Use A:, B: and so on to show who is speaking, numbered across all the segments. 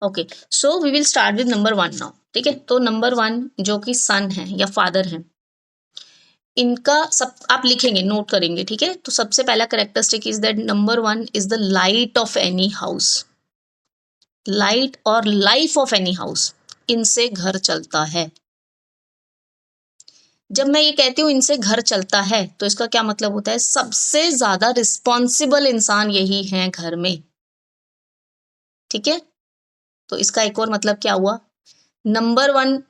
A: Okay, so we will start with number 1 now, ठीक है। तो नंबर 1 जो कि सन है या फादर है, इनका सब आप लिखेंगे, नोट करेंगे, ठीक है। तो सबसे पहला characteristic is that number 1 is the light of any house. Light और लाइफ ऑफ एनी हाउस, इनसे घर चलता है। जब मैं ये कहती हूँ इनसे घर चलता है, तो इसका क्या मतलब होता है, सबसे ज्यादा रिस्पॉन्सिबल इंसान यही है घर में, ठीक है। तो इसका एक और मतलब क्या हुआ, number 1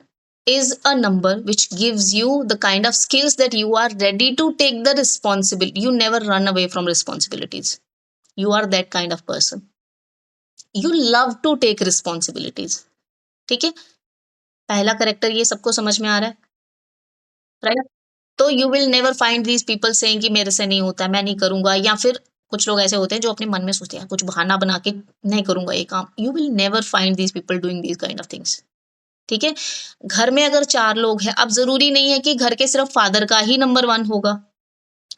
A: is a number which gives you the kind of skills that you are ready to take the responsibility. You never run away from responsibilities. You are that kind of person. You love to take responsibilities. ठीक है, पहला character ये सबको समझ में आ रहा है, right. तो you will never find these people saying कि मेरे से नहीं होता, मैं नहीं करूंगा, या फिर कुछ लोग ऐसे होते हैं जो अपने मन में सोचते हैं कुछ बहाना बना के नहीं करूंगा ये काम। You will never find these people doing these kind of things, ठीक है। घर में अगर 4 लोग हैं, अब जरूरी नहीं है कि घर के सिर्फ फादर का ही नंबर 1 होगा,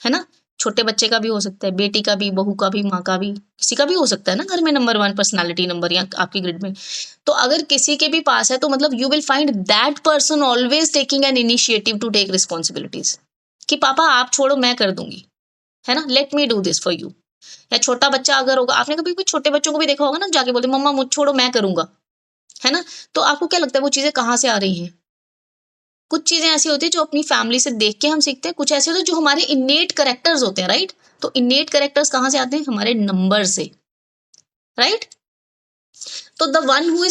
A: है ना। छोटे बच्चे का भी हो सकता है, बेटी का भी, बहू का भी, माँ का भी, किसी का भी हो सकता है ना घर में नंबर 1 पर्सनालिटी नंबर या आपकी ग्रिड में। तो अगर किसी के भी पास है, तो मतलब you will find that person always taking an initiative to take responsibilities, कि पापा आप छोड़ो मैं कर दूंगी, है ना, let me do this for you. या छोटा बच्चा अगर होगा, आपने कभी भी छोटे बच्चों को भी देखा होगा ना, जाके बोलते मम्मा मुझ छोड़ो मैं करूंगा, है ना। तो आपको क्या लगता है वो चीजें कहाँ से आ रही हैं? कुछ चीजें ऐसी होती है जो अपनी फैमिली से देख के हम सीखते हैं, कुछ ऐसे होते हैं जो हमारे इनेट करेक्टर्स होते हैं, राइट। तो इनेट करेक्टर्स कहाँ से आते हैं, हमारे नंबर से, राइट। तो the one who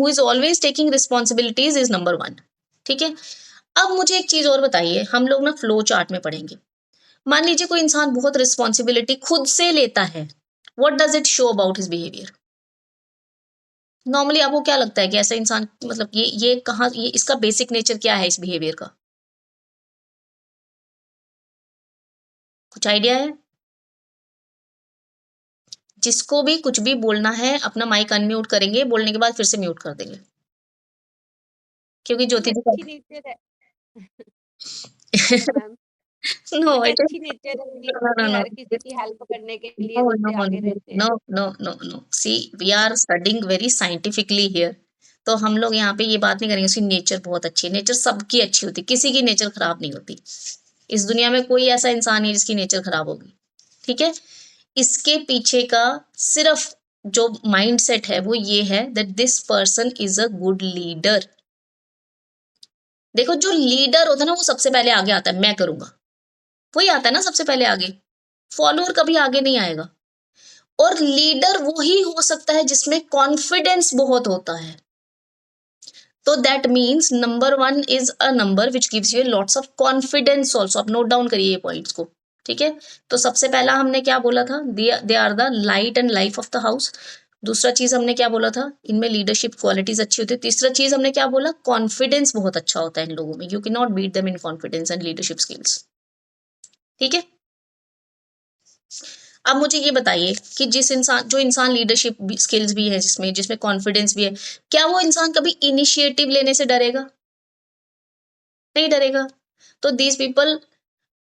A: is always taking responsibilities is number 1, ठीक है। अब मुझे एक चीज और बताइए, हम लोग ना फ्लो चार्ट में पढ़ेंगे। मान लीजिए कोई इंसान बहुत रिस्पॉन्सिबिलिटी खुद से लेता है, what does it show about his behaviour? Normally आपको क्या लगता है कि ऐसा इंसान, मतलब ये कहाँ, ये इसका बेसिक नेचर क्या है इस बिहेवियर का? कुछ आइडिया है? जिसको भी कुछ भी बोलना है, अपना माइक अनम्यूट करेंगे, बोलने के बाद फिर से म्यूट कर देंगे, क्योंकि
B: ये
A: ज्योति जी
B: अच्छी नेचर है। नो मैम,
A: नो
B: ये
A: इट इज
B: अच्छी नेचर है मेरी
A: नो नो
B: कि
A: नो
B: हर किसी की हेल्प करने के लिए
A: नो
B: सबसे
A: नो
B: आगे रहते हैं।
A: No no no no see, we are studying very scientifically here. तो हम लोग यहाँ पे ये बात नहीं करेंगे उसकी नेचर बहुत अच्छी है, नेचर सबकी अच्छी होती है, किसी की नेचर खराब नहीं होती। इस दुनिया में कोई ऐसा इंसान नहीं जिसकी नेचर खराब होगी, ठीक है। इसके पीछे का सिर्फ जो माइंड सेट है वो ये है that this person is a good leader. देखो जो लीडर होता है ना वो सबसे पहले आगे आता है, मैं करूंगा, वही आता है ना सबसे पहले आगे, फॉलोअर कभी आगे नहीं आएगा। और लीडर वो ही हो सकता है जिसमें कॉन्फिडेंस बहुत होता है। तो that means number 1 is a number which gives you lots of confidence also. आप नोट डाउन करिए ये पॉइंट्स को, ठीक है। तो सबसे पहला हमने क्या बोला था, they are the light and life of the house. दूसरा चीज हमने क्या बोला था, इनमें लीडरशिप क्वालिटीज अच्छी होती है। तीसरा चीज हमने क्या बोला, कॉन्फिडेंस बहुत अच्छा होता है इन लोगों में, you can not beat them in confidence and leadership skills, ठीक है। अब मुझे ये बताइए कि जो इंसान लीडरशिप स्किल्स भी है, जिसमें जिसमें कॉन्फिडेंस भी है, क्या वो इंसान कभी इनिशिएटिव लेने से डरेगा? नहीं डरेगा। तो these people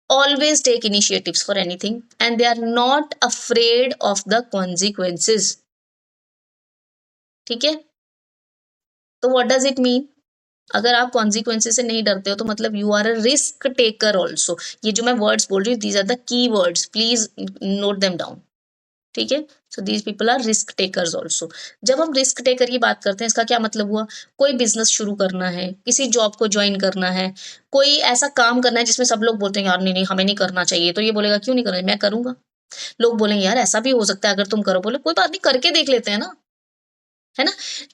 A: always take initiatives for anything and they are not afraid of the consequences, ठीक है। तो what does it mean? अगर आप कॉन्सिक्वेंसेस से नहीं डरते हो तो मतलब you are a risk taker also. ये जो मैं वर्ड्स बोल रही हूँ these are the key words, please note them down, ठीक है। So these people are risk takers also. जब हम रिस्क टेकर की बात करते हैं, इसका क्या मतलब हुआ, कोई बिजनेस शुरू करना है, किसी जॉब को ज्वाइन करना है, कोई ऐसा काम करना है जिसमें सब लोग बोलते हैं यार नहीं नहीं हमें नहीं करना चाहिए, तो ये बोलेगा क्यों नहीं करना, मैं करूंगा। लोग बोलेंगे यार ऐसा भी हो सकता है अगर तुम करो, बोले कोई बात नहीं करके देख लेते हैं ना, है ना।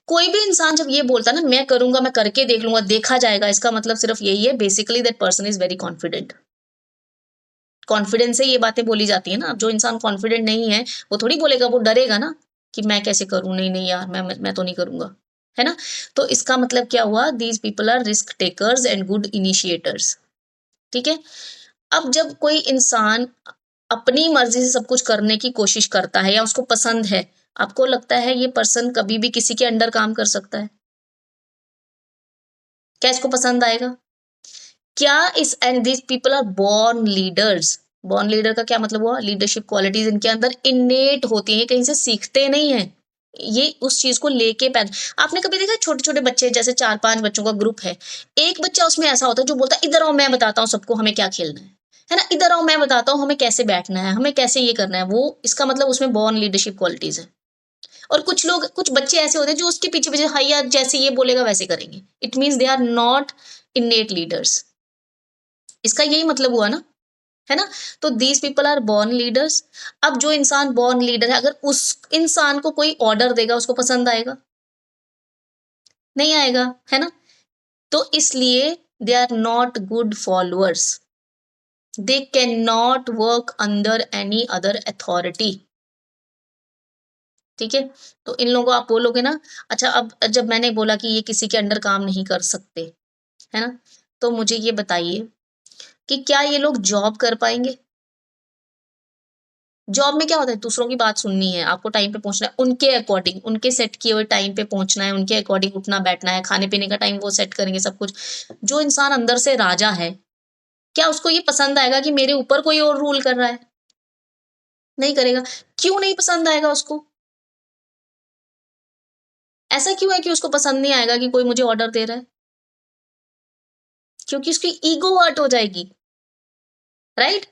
A: कोई भी इंसान जब ये बोलता है ना मैं करूंगा, मैं करके देख लूंगा, देखा जाएगा, इसका मतलब सिर्फ यही है, basically that person is very confident. Confidence से ये बातें बोली जाती है ना। अब जो इंसान कॉन्फिडेंट नहीं है वो थोड़ी बोलेगा, वो डरेगा ना कि मैं कैसे करूं, नहीं नहीं यार मैं तो नहीं करूंगा, है ना। तो इसका मतलब क्या हुआ, these people are risk takers and good initiators, ठीक है। अब जब कोई इंसान अपनी मर्जी से सब कुछ करने की कोशिश करता है या उसको पसंद है, आपको लगता है ये पर्सन कभी भी किसी के अंडर काम कर सकता है? क्या इसको पसंद आएगा? क्या इस and this people are born leaders. Born leader का क्या मतलब हुआ, लीडरशिप क्वालिटीज इनके अंदर इनेट होती हैं, कहीं से सीखते नहीं है, ये उस चीज को लेके पैदा। आपने कभी देखा छोटे छोटे बच्चे, जैसे 4-5 बच्चों का ग्रुप है, एक बच्चा उसमें ऐसा होता है जो बोलता है इधर आओ मैं बताता हूँ सबको हमें क्या खेलना है ना, इधर आओ मैं बताता हूँ हमें कैसे बैठना है, हमें कैसे ये करना है, वो इसका मतलब उसमें बॉर्न लीडरशिप क्वालिटीज है। और कुछ बच्चे ऐसे होते हैं जो उसके पीछे पीछे, हाँ यार जैसे ये बोलेगा वैसे करेंगे, it means they are not innate leaders. इसका यही मतलब हुआ ना, है ना। तो these people are born leaders. अब जो इंसान बॉर्न लीडर है, अगर उस इंसान को कोई ऑर्डर देगा उसको पसंद आएगा? नहीं आएगा, है ना। तो इसलिए they are not good followers, they can not work under any other authority. ठीक है। तो इन लोगों को आप बोलोगे ना, अच्छा अब जब मैंने बोला कि ये किसी के अंडर काम नहीं कर सकते, है ना, तो मुझे ये बताइए कि क्या ये लोग जॉब कर पाएंगे? जॉब में क्या होता है, दूसरों की बात सुननी है, आपको टाइम पे पहुंचना है, उनके अकॉर्डिंग, उनके सेट किए हुए टाइम पे पहुंचना है, उनके अकॉर्डिंग उठना बैठना है, खाने पीने का टाइम वो सेट करेंगे सब कुछ। जो इंसान अंदर से राजा है, क्या उसको ये पसंद आएगा कि मेरे ऊपर कोई और रूल कर रहा है? नहीं करेगा। क्यों नहीं पसंद आएगा उसको? ऐसा क्यों है कि उसको पसंद नहीं आएगा कि कोई मुझे ऑर्डर दे रहा है? क्योंकि उसकी ईगो हर्ट हो जाएगी, राइट।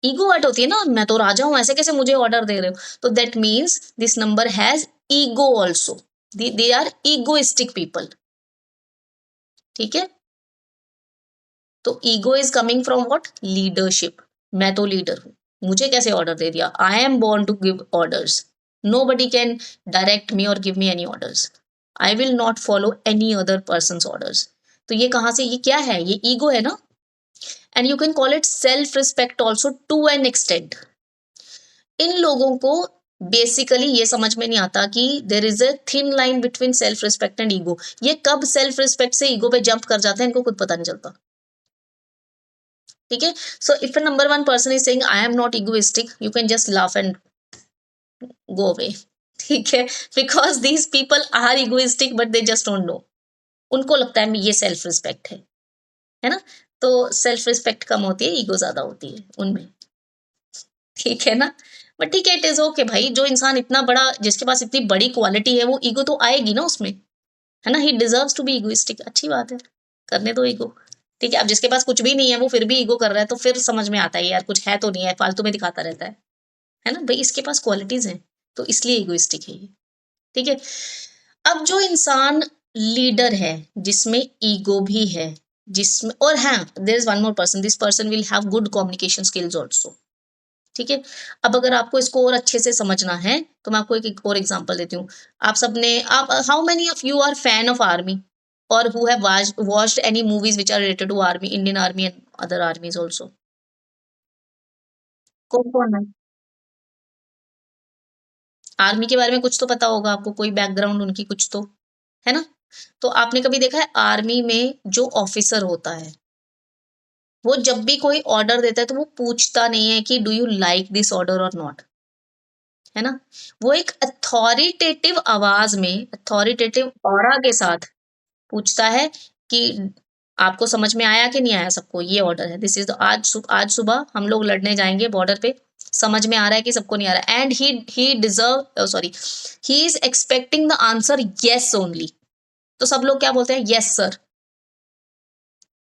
A: ईगो हर्ट होती है ना, मैं तो राजा हूं, ऐसे कैसे मुझे ऑर्डर दे रहे हो? तो that means this number has ego also, they are egoistic people. ठीक है। तो ego is coming from what? Leadership. मैं तो लीडर हूं, मुझे कैसे ऑर्डर दे दिया? I am born to give orders, nobody can direct me और give me any orders, I will not follow any other person orders. तो ये कहां से, ये क्या है? ये ईगो है ना। And you can call it self respect also to an extent. इन लोगों को बेसिकली ये समझ में नहीं आता कि there is a thin line between self respect and ego. ये कब सेल्फ रिस्पेक्ट से ईगो पे जंप कर जाते हैं इनको खुद पता नहीं चलता। ठीक है। So if a number one person is saying I am not egoistic, you can just laugh and go away. ठीक है। Because these people are egoistic but they just don't know. उनको लगता है ये सेल्फ रिस्पेक्ट है ना। तो self respect कम होती है, ईगो ज्यादा होती है उनमें। ठीक है ना। बट ठीक है, इट इज ओके भाई, जो इंसान इतना बड़ा, जिसके पास इतनी बड़ी क्वालिटी है, वो ईगो तो आएगी ना उसमें, है ना। He deserves to be egoistic, अच्छी बात है, करने दो ईगो। ठीक है। अब जिसके पास कुछ भी नहीं है वो फिर भी ईगो कर रहा है, तो फिर समझ में आता है यार कुछ है तो नहीं है, फालतू में दिखाता रहता है ना। भाई इसके पास क्वालिटीज हैं, तो इसलिए इगोइस्टिक है ये। ठीक है। अब जो इंसान लीडर है, जिसमें ईगो भी है, जिसमें, और हाँ there is one more person, this person will have good communication skills also. ठीक है। अब अगर आपको इसको और अच्छे से समझना है तो मैं आपको एक और एग्जांपल देती हूँ। आप सबने, आप, how many of you are fan of army और who have watched any movies which are related to army, Indian army and other armies also? कौन कौन है? आर्मी के बारे में कुछ तो पता होगा आपको, कोई बैकग्राउंड उनकी कुछ तो, है ना। तो आपने कभी देखा है आर्मी में जो ऑफिसर होता है, वो जब भी कोई ऑर्डर देता है तो वो पूछता नहीं है कि do you like this order और नॉट, है ना। वो एक अथॉरिटेटिव आवाज में, अथॉरिटेटिव ऑरा के साथ पूछता है कि आपको समझ में आया कि नहीं आया सबको, ये ऑर्डर है, दिस इज, आज सुबह हम लोग लड़ने जाएंगे बॉर्डर पे, समझ में आ रहा है कि सबको नहीं आ रहा है, and he deserve, sorry, he is expecting the answer yes only. तो सब लोग क्या बोलते हैं? यस सर,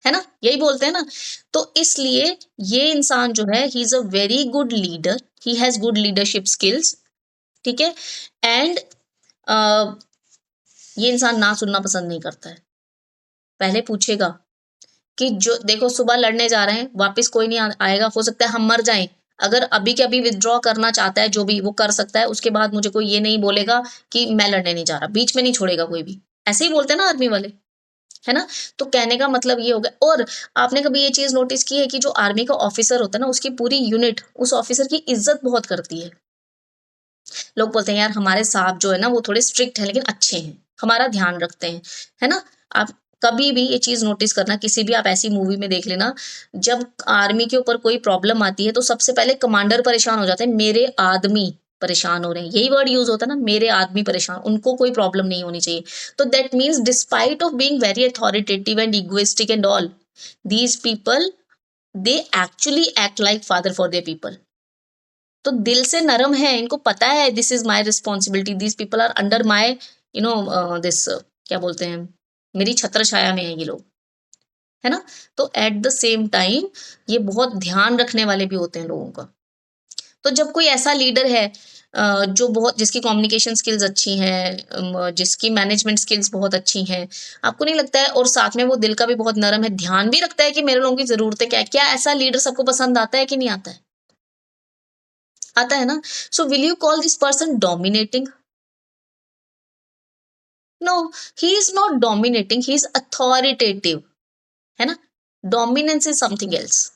A: है ना, यही बोलते हैं ना। तो इसलिए ये इंसान जो है, ही is a very good leader, he has good leadership skills. ठीक है। एंड ये इंसान ना सुनना पसंद नहीं करता है। पहले पूछेगा कि जो देखो सुबह लड़ने जा रहे हैं, वापस कोई नहीं आएगा, हो सकता है हम मर जाएं, अगर अभी के अभी विथड्रॉ करना चाहता है जो भी वो कर सकता है, उसके बाद मुझे कोई ये नहीं बोलेगा कि मैं लड़ने नहीं जा रहा, बीच में नहीं छोड़ेगा कोई भी। ऐसे ही बोलते हैं ना आर्मी वाले, है ना। तो कहने का मतलब ये हो गया। और आपने कभी ये चीज नोटिस की है कि जो आर्मी का ऑफिसर होता है ना, उसकी पूरी यूनिट उस ऑफिसर की इज्जत बहुत करती है। लोग बोलते हैं यार हमारे साहब जो है ना वो थोड़े स्ट्रिक्ट हैं लेकिन अच्छे हैं, हमारा ध्यान रखते हैं, है ना। आप कभी भी ये चीज नोटिस करना, किसी भी आप ऐसी मूवी में देख लेना, जब आर्मी के ऊपर कोई प्रॉब्लम आती है तो सबसे पहले कमांडर परेशान हो जाते हैं, मेरे आदमी परेशान हो रहे हैं, यही वर्ड यूज होता है ना, मेरे आदमी परेशान, उनको कोई प्रॉब्लम नहीं होनी चाहिए। तो that means despite of being very authoritative and egoistic and all, these people, they actually act like father for their people. तो दिल से नरम है, इनको पता है this is my responsibility, these people are under my this क्या बोलते हैं, मेरी छत्र छाया में है ये लोग, है ना। तो एट द सेम टाइम ये बहुत ध्यान रखने वाले भी होते हैं लोगों का। तो जब कोई ऐसा लीडर है जो बहुत, जिसकी कम्युनिकेशन स्किल्स अच्छी हैं, जिसकी मैनेजमेंट स्किल्स बहुत अच्छी हैं, आपको नहीं लगता है, और साथ में वो दिल का भी बहुत नरम है, ध्यान भी रखता है कि मेरे लोगों की ज़रूरतें क्या है, क्या ऐसा लीडर सबको पसंद आता है कि नहीं आता है? आता है ना? So will you call this person dominating? No, he is not dominating, he is authoritative, है ना? Dominance is something else.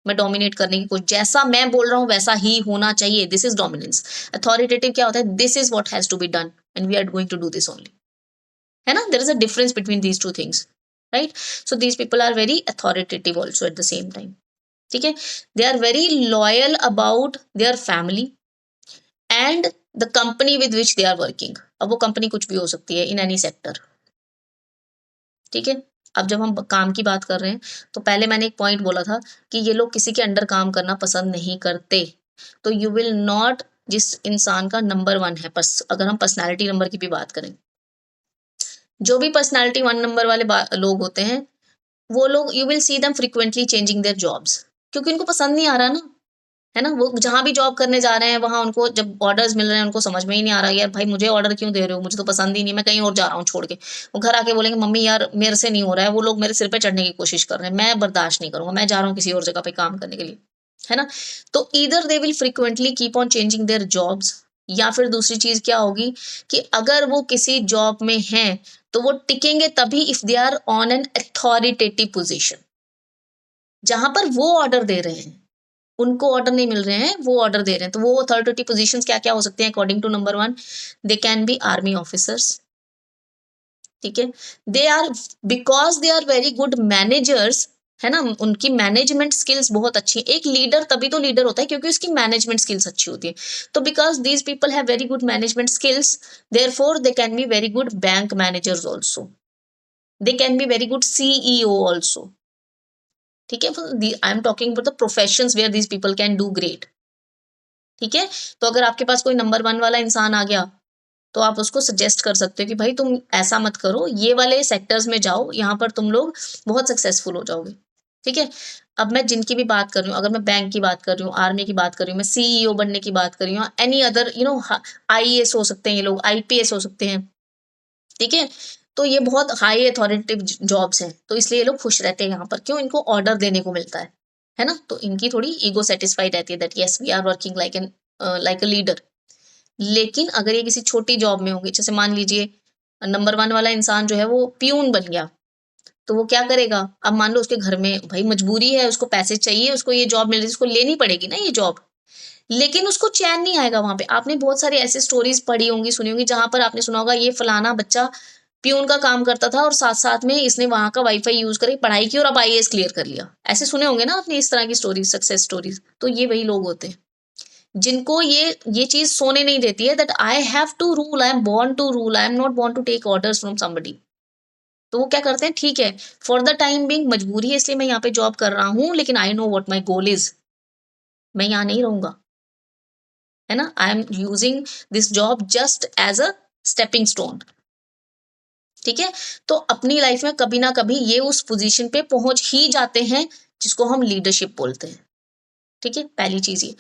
A: मैं डोमिनेट करने की कोशिश, जैसा मैं बोल रहा हूँ वैसा ही होना चाहिए, दिस इज डोमिनेंस। अथॉरिटेटिव क्या होता है, this is what has to be done and we are going to do this only, है ना। There is a difference between these two things, right. So these people are very authoritative also at the same time, ठीक है। They are very loyal about their family and the company with which they are working. अब वो company कुछ भी हो सकती है, in any sector, ठीक है। अब जब हम काम की बात कर रहे हैं, तो पहले मैंने एक पॉइंट बोला था कि ये लोग किसी के अंडर काम करना पसंद नहीं करते। तो यू विल नॉट, जिस इंसान का नंबर वन है, अगर हम पर्सनैलिटी नंबर की भी बात करें, जो भी पर्सनैलिटी वन नंबर वाले लोग होते हैं, वो लोग you will see them frequently changing their jobs, क्योंकि उनको पसंद नहीं आ रहा ना, है ना। वो जहाँ भी जॉब करने जा रहे हैं, वहाँ उनको जब ऑर्डर्स मिल रहे हैं, उनको समझ में ही नहीं आ रहा, यार भाई मुझे ऑर्डर क्यों दे रहे हो, मुझे तो पसंद ही नहीं, मैं कहीं और जा रहा हूँ छोड़ के। वो घर आके बोलेंगे मम्मी यार मेरे से नहीं हो रहा है, वो लोग मेरे सिर पे चढ़ने की कोशिश कर रहे हैं, मैं बर्दाश्त नहीं करूंगा, मैं जा रहा हूँ किसी और जगह पे काम करने के लिए, है ना। तो either they will frequently keep on changing their jobs, या फिर दूसरी चीज क्या होगी कि अगर वो किसी जॉब में हैं, तो वो टिकेंगे तभी if they are on an authoritative position, जहां पर वो ऑर्डर दे रहे हैं, उनको ऑर्डर नहीं मिल रहे हैं, वो ऑर्डर दे रहे हैं। तो वो अथॉरिटी पोजीशंस क्या क्या हो सकते हैं according to number one, they can be army officers, ठीक है। They are, because they are very good managers, है ना, उनकी मैनेजमेंट स्किल्स बहुत अच्छी है। एक लीडर तभी तो लीडर होता है क्योंकि उसकी मैनेजमेंट स्किल्स अच्छी होती है। तो because these people have very good management skills, therefore they can be very good bank managers also, they can be very good CEO also, ठीक है। I am talking about the professions where these people can do great, ठीक है। तो अगर आपके पास कोई number one वाला इंसान आ गया, तो आप उसको सजेस्ट कर सकते हो कि भाई तुम ऐसा मत करो, ये वाले सेक्टर्स में जाओ, यहाँ पर तुम लोग बहुत सक्सेसफुल हो जाओगे, ठीक है। अब मैं जिनकी भी बात कर रही हूँ, अगर मैं बैंक की बात कर रही हूँ, आर्मी की बात कर रही हूँ, मैं सीईओ बनने की बात कर रही हूँ, एनी अदर आईएएस हो सकते हैं ये लोग, आईपीएस हो सकते हैं, ठीक है। तो ये बहुत हाई अथॉरिटेटिव जॉब्स हैं, तो इसलिए ये लोग खुश रहते हैं यहाँ पर, क्यों, इनको ऑर्डर देने को मिलता है ना। तो इनकी थोड़ी ईगो सेटिस्फाइड रहती है that yes we are working like a leader. लेकिन अगर ये किसी छोटी जॉब में होगी, जैसे मान लीजिए नंबर वन वाला इंसान जो है वो पियून बन गया, तो वो क्या करेगा, अब मान लो उसके घर में भाई मजबूरी है, उसको पैसे चाहिए, उसको ये जॉब मिल रही है, उसको लेनी पड़ेगी ना ये जॉब, लेकिन उसको चैन नहीं आएगा वहां पे। आपने बहुत सारी ऐसी स्टोरीज पढ़ी होंगी, सुनी होंगी, जहां पर आपने सुना होगा ये फलाना बच्चा पियून का काम करता था और साथ साथ में इसने वहां का वाईफाई यूज करके पढ़ाई की और अब आईएएस क्लियर कर लिया। ऐसे सुने होंगे ना आपने इस तरह की स्टोरीज, सक्सेस स्टोरीज। तो ये वही लोग होते हैं जिनको ये चीज सोने नहीं देती है, that I have to rule, I am born to rule, I am not born to take orders from somebody. तो वो क्या करते हैं, ठीक है फॉर द टाइम बिंग मजबूरी है इसलिए मैं यहाँ पे जॉब कर रहा हूँ, लेकिन I know what my goal is, मैं यहाँ नहीं रहूंगा, है ना। I am using this job just as a stepping stone, ठीक है। तो अपनी लाइफ में कभी ना कभी ये उस पोजीशन पे पहुंच ही जाते हैं जिसको हम लीडरशिप बोलते हैं, ठीक है। पहली चीज ये।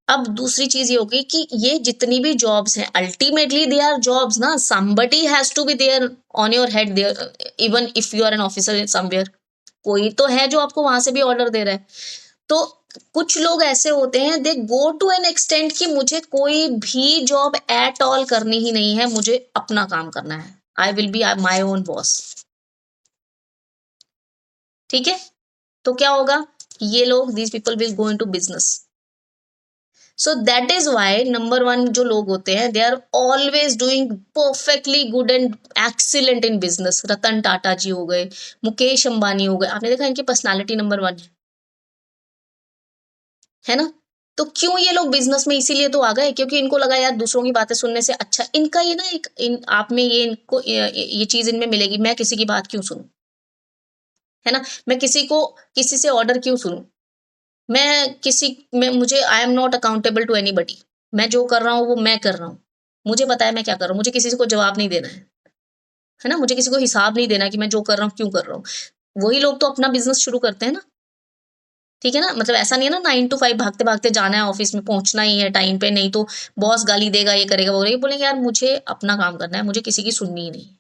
A: अब दूसरी चीज ये होगी कि ये जितनी भी जॉब्स हैं अल्टीमेटली दे आर जॉब्स ना, somebody has to be there on your head there, even if you are an officer somewhere, कोई तो है जो आपको वहां से भी ऑर्डर दे रहा है। तो कुछ लोग ऐसे होते हैं, दे गो टू एन एक्सटेंट कि मुझे कोई भी जॉब एट ऑल करनी ही नहीं है, मुझे अपना काम करना है, I will be my own boss, ठीक है। तो क्या होगा, ये लोग these people will go into business. So that is why number one जो लोग होते हैं they are always doing perfectly good and excellent in business. Ratan Tata ji हो गए, मुकेश अंबानी हो गए, आपने देखा इनकी पर्सनालिटी नंबर वन है ना। तो क्यों ये लोग बिजनेस में इसीलिए तो आ गए, क्योंकि इनको लगा यार दूसरों की बातें सुनने से अच्छा इनका ये ना एक आप में ये इनको ये चीज इनमें मिलेगी, मैं किसी की बात क्यों सुनूं, है ना। मैं किसी से ऑर्डर क्यों सुनूं, मुझे I am not accountable to anybody. मैं जो कर रहा हूँ वो मैं कर रहा हूँ, मुझे पता है मैं क्या कर रहा हूँ, मुझे किसी को जवाब नहीं देना है ना, मुझे किसी को हिसाब नहीं देना कि मैं जो कर रहा हूँ क्यों कर रहा हूँ। वही लोग तो अपना बिजनेस शुरू करते हैं ना, ठीक है ना, मतलब ऐसा नहीं है ना 9 to 5 भागते भागते जाना है ऑफिस में, पहुंचना ही है टाइम पे, नहीं तो बॉस गाली देगा, ये करेगा वो करेगा। ये बोलेंगे यार मुझे अपना काम करना है, मुझे किसी की सुननी ही नहीं है,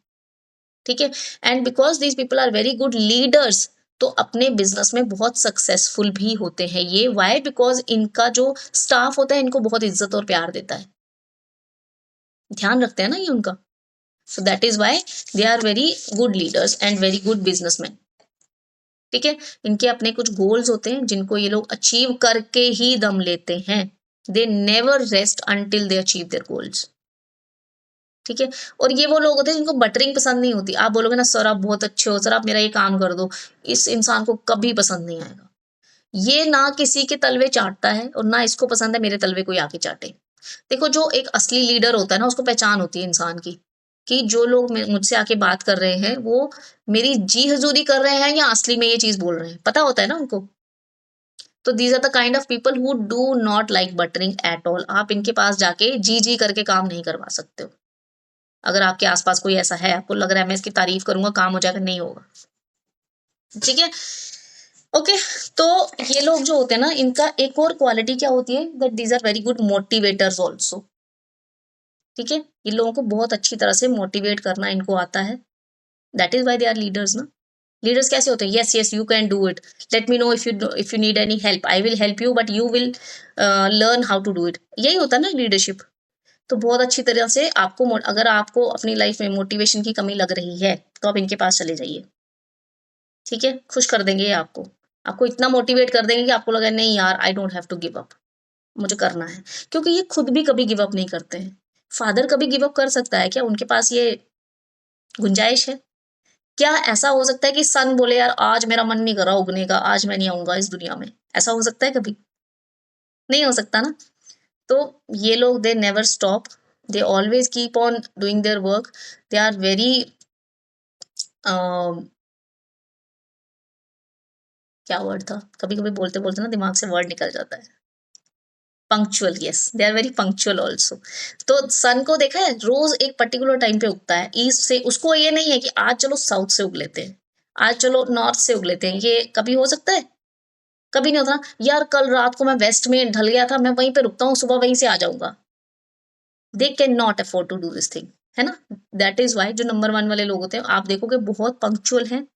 A: ठीक है। And because these people are very good leaders, तो अपने बिजनेस में बहुत सक्सेसफुल भी होते हैं ये। वाई? बिकॉज इनका जो स्टाफ होता है इनको बहुत इज्जत और प्यार देता है, ध्यान रखते हैं ना ये उनका। So that is why they are very good leaders and very good businessmen, ठीक है। इनके अपने कुछ गोल्स होते हैं जिनको ये लोग अचीव करके ही दम लेते हैं। They never rest until they achieve their goals, ठीक है। और ये वो लोग होते हैं जिनको बटरिंग पसंद नहीं होती। आप बोलोगे ना सर आप बहुत अच्छे हो, सर आप मेरा ये काम कर दो, इस इंसान को कभी पसंद नहीं आएगा। ये ना किसी के तलवे चाटता है और ना इसको पसंद है मेरे तलवे कोई आके चाटे। देखो जो एक असली लीडर होता है ना, उसको पहचान होती है इंसान की, कि जो लोग मुझसे आके बात कर रहे हैं वो मेरी जी हजूरी कर रहे हैं या असली में ये चीज बोल रहे हैं, पता होता है ना उनको। तो these are the kind of people who do not like buttering at all. आप इनके पास जाके जी जी करके काम नहीं करवा सकते हो। अगर आपके आसपास कोई ऐसा है, आपको लग रहा है मैं इसकी तारीफ करूंगा काम हो जाएगा, नहीं होगा, ठीक है। ओके, तो ये लोग जो होते हैं ना, इनका एक और क्वालिटी क्या होती है, that these are very good motivators also, ठीक है। ये लोगों को बहुत अच्छी तरह से मोटिवेट करना इनको आता है। That is why they are leaders ना। लीडर्स कैसे होते हैं, yes yes you can do it, let me know if you need any help, I will help you but you will learn how to do it. यही होता है ना leadership. तो बहुत अच्छी तरह से आपको अगर आपको अपनी लाइफ में मोटिवेशन की कमी लग रही है तो आप इनके पास चले जाइए, ठीक है। खुश कर देंगे ये आपको, आपको इतना मोटिवेट कर देंगे कि आपको लगा नहीं यार I don't have to give up, मुझे करना है। क्योंकि ये खुद भी कभी गिव अप नहीं करते हैं। फादर कभी गिव अप कर सकता है क्या? उनके पास ये गुंजाइश है क्या? ऐसा हो सकता है कि सन बोले यार आज मेरा मन नहीं कर रहा उगने का, आज मैं नहीं आऊंगा इस दुनिया में, ऐसा हो सकता है कभी? नहीं हो सकता ना। तो ये लोग they never stop, they always keep on doing their work, they are very क्या वर्ड था, कभी कभी बोलते बोलते ना दिमाग से वर्ड निकल जाता है। Punctual, yes they are very punctual also. तो सन को देखा है रोज एक पर्टिकुलर टाइम पे उगता है ईस्ट से, उसको ये नहीं है कि आज चलो साउथ से उग लेते हैं, आज चलो नॉर्थ से उग लेते हैं, ये कभी हो सकता है? कभी नहीं होता। यार कल रात को मैं वेस्ट में ढल गया था, मैं वहीं पे रुकता हूँ, सुबह वहीं से आ जाऊंगा। They can not afford to do this thing, है ना। दैट इज वाई जो नंबर 1 वाले लोग होते हैं आप देखोगे बहुत पंक्चुअल हैं,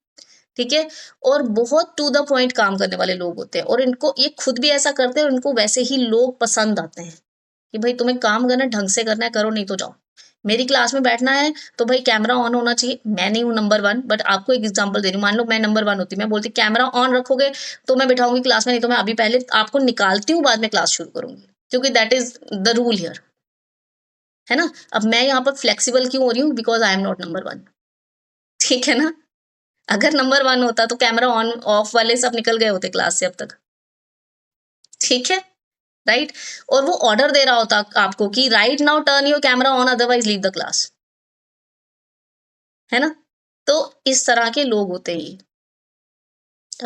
A: ठीक है। और बहुत टू द पॉइंट काम करने वाले लोग होते हैं, और इनको ये खुद भी ऐसा करते हैं और इनको वैसे ही लोग पसंद आते हैं कि भाई तुम्हें काम करना है, ढंग से करना है, करो, नहीं तो जाओ। मेरी क्लास में बैठना है तो भाई कैमरा ऑन होना चाहिए। मैं नहीं हूँ नंबर 1, बट आपको एक एग्जांपल दे रही हूँ। मान लो मैं नंबर 1 होती, मैं बोलती कैमरा ऑन रखोगे तो मैं बिठाऊंगी क्लास में, नहीं तो मैं अभी पहले आपको निकालती हूँ, बाद में क्लास शुरू करूंगी, क्योंकि that is the rule here, है ना। अब मैं यहाँ पर फ्लेक्सिबल क्यों हो रही हूँ, because I am not number 1, ठीक है ना। अगर नंबर 1 होता तो कैमरा ऑन ऑफ वाले सब निकल गए होते क्लास से अब तक, ठीक है, राइट। और वो ऑर्डर दे रहा होता आपको कि right now turn your camera on otherwise leave the class, है ना। तो इस तरह के लोग होते हैं ये।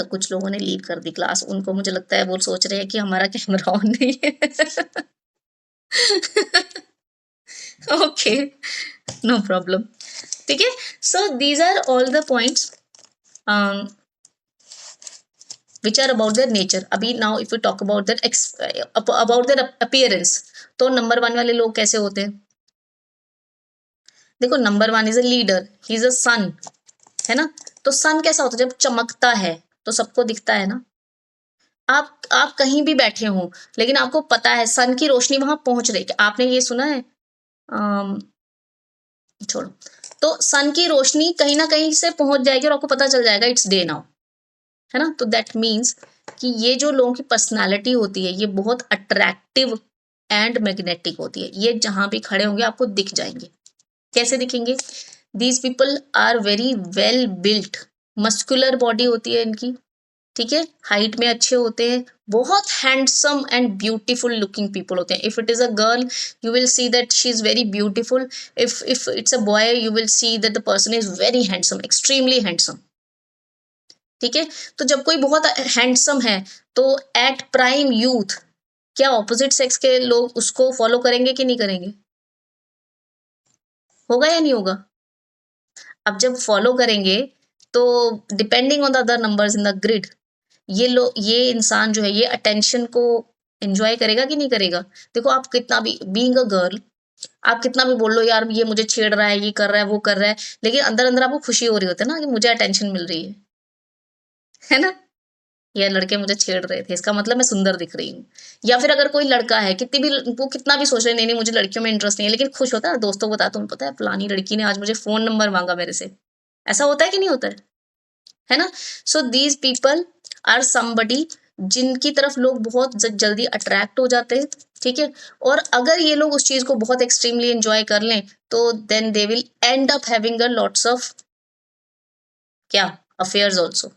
A: कुछ लोगों ने लीव कर दी क्लास, उनको मुझे लगता है वो सोच रहे हैं कि हमारा कैमरा ऑन नहीं है। ओके, नो प्रॉब्लम, ठीक है। So these are all the points which are about their nature. अभी now if we talk about their appearance, तो नंबर 1 वाले लोग कैसे होते हैं? देखो number 1 is a leader, he is a sun, है ना। तो सन कैसा होता है? जब चमकता है तो सबको दिखता है ना। आप कहीं भी बैठे हो लेकिन आपको पता है सन की रोशनी वहां पहुंच रही है। आपने ये सुना है, छोड़ो। तो सन की रोशनी कहीं ना कहीं से पहुंच जाएगी और आपको पता चल जाएगा इट्स डे नाउ, है ना। तो दैट मीन्स कि ये जो लोगों की पर्सनालिटी होती है ये बहुत अट्रैक्टिव एंड मैग्नेटिक होती है। ये जहां भी खड़े होंगे आपको दिख जाएंगे। कैसे दिखेंगे? These people are very well built, muscular body होती है इनकी, ठीक है। हाइट में अच्छे होते हैं, बहुत handsome and beautiful looking people होते हैं। If it is a girl you will see that she is very beautiful, if it's a boy you will see that the person is very handsome, extremely handsome, ठीक है। तो जब कोई बहुत handsome है तो एट प्राइम यूथ क्या opposite sex के लोग उसको फॉलो करेंगे कि नहीं करेंगे? होगा या नहीं होगा? अब जब फॉलो करेंगे तो depending on the other numbers in the grid ये इंसान जो है ये अटेंशन को एंजॉय करेगा कि नहीं करेगा? देखो आप कितना भी बीइंग अ गर्ल आप कितना भी बोल लो यार ये मुझे छेड़ रहा है, ये कर रहा है, वो कर रहा है, लेकिन अंदर-अंदर आपको खुशी हो रही होती है ना कि मुझे अटेंशन मिल रही है ना? ये लड़के मुझे छेड़ रहे थे, इसका मतलब मैं सुंदर दिख रही हूँ। या फिर अगर कोई लड़का है, कितनी भी वो कितना भी सोच रहे नहीं, नहीं मुझे लड़कियों में इंटरेस्ट नहीं है, लेकिन खुश होता है, दोस्तों को बताता तुम्हें पता है फलानी लड़की ने आज मुझे फ़ोन नंबर माँगा मेरे से। ऐसा होता है कि नहीं होता है ना? सो दीज़ पीपल आर समबडी जिनकी तरफ लोग बहुत जल्दी अट्रैक्ट हो जाते हैं, ठीक है? और अगर ये लोग उस चीज़ को बहुत एक्सट्रीमली एन्जॉय कर लें, तो then they will end up having a lots of क्या? अफेयर्स आल्सो,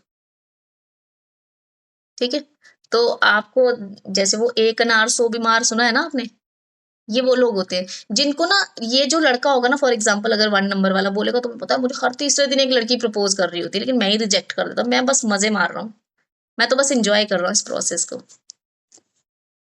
A: ठीक है? तो आपको जैसे वो एक अनार सौ बीमार सुना है ना आपने? ये वो लोग होते हैं, जिनको ना ये जो लड़का होगा ना फॉर एग्ज़ाम्पल अगर 1 नंबर वाला बोलेगा तुम्हें पता है मुझे हर तीसरे दिन एक लड़की प्रपोज़ कर रही होती है, लेकिन मैं ही रिजेक्ट कर देता हूँ, मैं बस मज़े मार रहा हूँ। मैं तो बस एन्जॉय कर रहा हूँ इस प्रोसेस को।